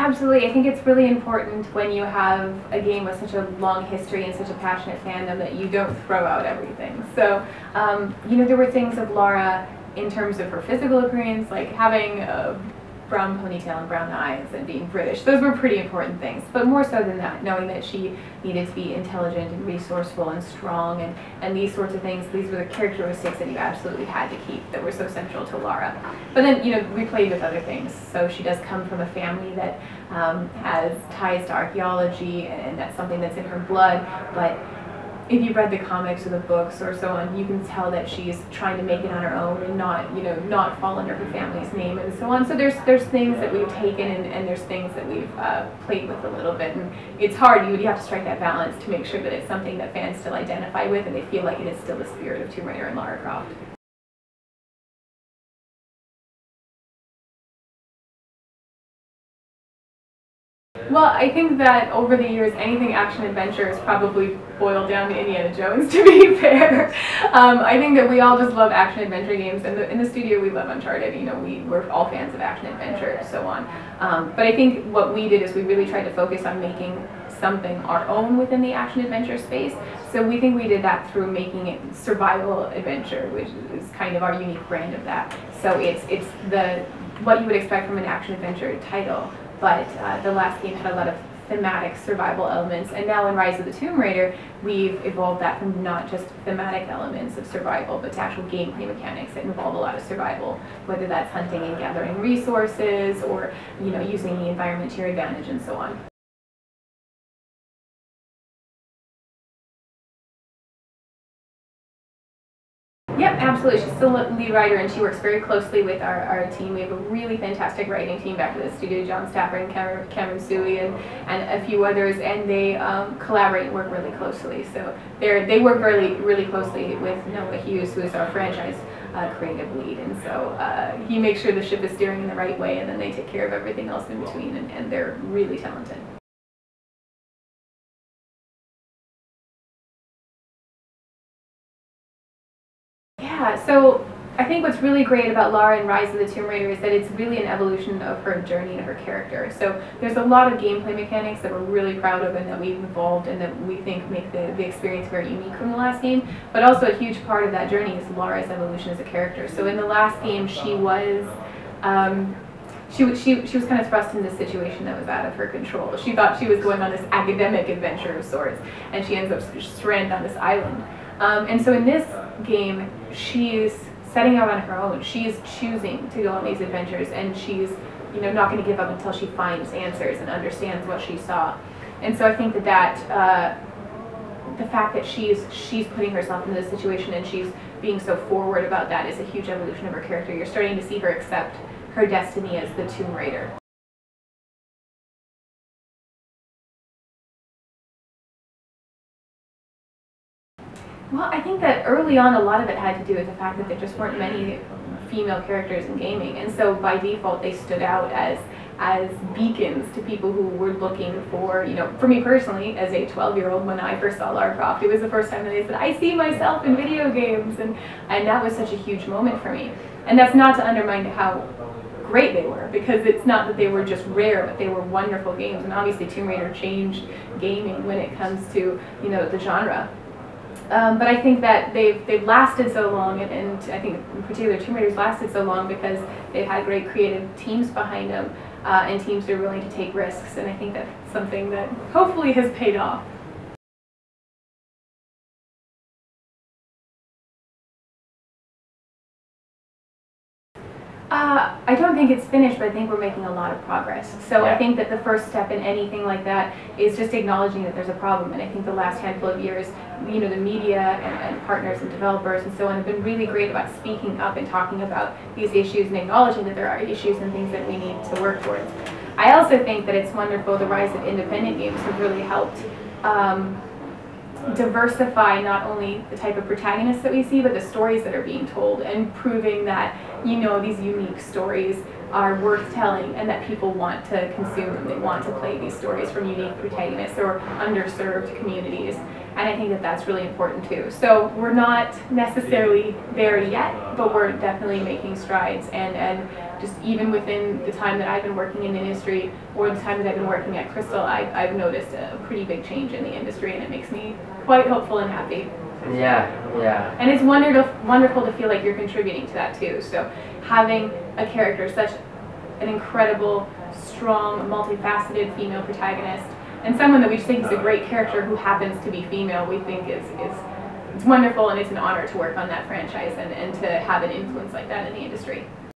Absolutely. I think it's really important when you have a game with such a long history and such a passionate fandom that you don't throw out everything. So, you know, there were things of Laura in terms of her physical appearance, like having a brown ponytail and brown eyes and being British. Those were pretty important things. But more so than that, knowing that she needed to be intelligent and resourceful and strong and these sorts of things, these were the characteristics that you absolutely had to keep that were so central to Laura. But then, you know, we played with other things. So she does come from a family that has ties to archaeology, and that's something that's in her blood. But if you read the comics or the books or so on, you can tell that she's trying to make it on her own and not, you know, not fall under her family's name and so on. So there's things that we've taken and there's things that we've played with a little bit. And it's hard. You have to strike that balance to make sure that it's something that fans still identify with and they feel like it is still the spirit of Tomb Raider and Lara Croft. Well, I think that over the years, anything action-adventure has probably boiled down to Indiana Jones, to be fair. I think that we all just love action-adventure games, and in the studio we love Uncharted. You know, we're all fans of action-adventure and so on. But I think what we did is we really tried to focus on making something our own within the action-adventure space. So we think we did that through making it survival adventure, which is kind of our unique brand of that. So it's what you would expect from an action-adventure title. But the last game had a lot of thematic survival elements, and now in Rise of the Tomb Raider, we've evolved that from not just thematic elements of survival, but to actual gameplay mechanics that involve a lot of survival, whether that's hunting and gathering resources, or, you know, using the environment to your advantage and so on. Yep, absolutely. She's still a lead writer, and she works very closely with our team. We have a really fantastic writing team back at the studio, John Staffer and Cameron Sui and a few others, and they collaborate and work really closely. So they work really closely with Noah Hughes, who is our franchise creative lead, and so he makes sure the ship is steering in the right way, and then they take care of everything else in between, and they're really talented. Yeah, so I think what's really great about Lara and Rise of the Tomb Raider is that it's really an evolution of her journey and her character. So there's a lot of gameplay mechanics that we're really proud of and that we've evolved and that we think make the experience very unique from the last game. But also a huge part of that journey is Lara's evolution as a character. So in the last game, she was kind of thrust into a situation that was out of her control. She thought she was going on this academic adventure of sorts, and she ends up stranded on this island. And so in this game, she's setting out on her own. She's choosing to go on these adventures, and she's, you know, not going to give up until she finds answers and understands what she saw. And so I think that the fact that she's putting herself into this situation and she's being so forward about that is a huge evolution of her character. You're starting to see her accept her destiny as the Tomb Raider. Well, I think that early on a lot of it had to do with the fact that there just weren't many female characters in gaming, and so by default they stood out as beacons to people who were looking for, you know, for me personally, as a 12-year-old, when I first saw Lara Croft, it was the first time that they said, I see myself in video games, and that was such a huge moment for me. And that's not to undermine how great they were, because it's not that they were just rare, but they were wonderful games, and obviously Tomb Raider changed gaming when it comes to, you know, the genre. But I think that they've lasted so long, and I think in particular Tomb Raider's lasted so long because they've had great creative teams behind them, and teams that are willing to take risks, and I think that's something that hopefully has paid off. I don't think it's finished, but I think we're making a lot of progress. So I think that the first step in anything like that is just acknowledging that there's a problem. And I think the last handful of years, you know, the media and partners and developers and so on have been really great about speaking up and talking about these issues and acknowledging that there are issues and things that we need to work towards. I also think that it's wonderful the rise of independent games have really helped diversify not only the type of protagonists that we see, but the stories that are being told, and proving that, you know, these unique stories are worth telling and that people want to consume them. They want to play these stories from unique protagonists or underserved communities. and I think that that's really important too. So we're not necessarily there yet, but we're definitely making strides, and just even within the time that I've been working in the industry, or the time that I've been working at Crystal, I've noticed a pretty big change in the industry, and it makes me quite hopeful and happy. Yeah. And it's wonderful to feel like you're contributing to that too. So having a character, such an incredible, strong, multifaceted female protagonist, and someone that we just think is a great character who happens to be female, we think it's wonderful, and it's an honor to work on that franchise and to have an influence like that in the industry.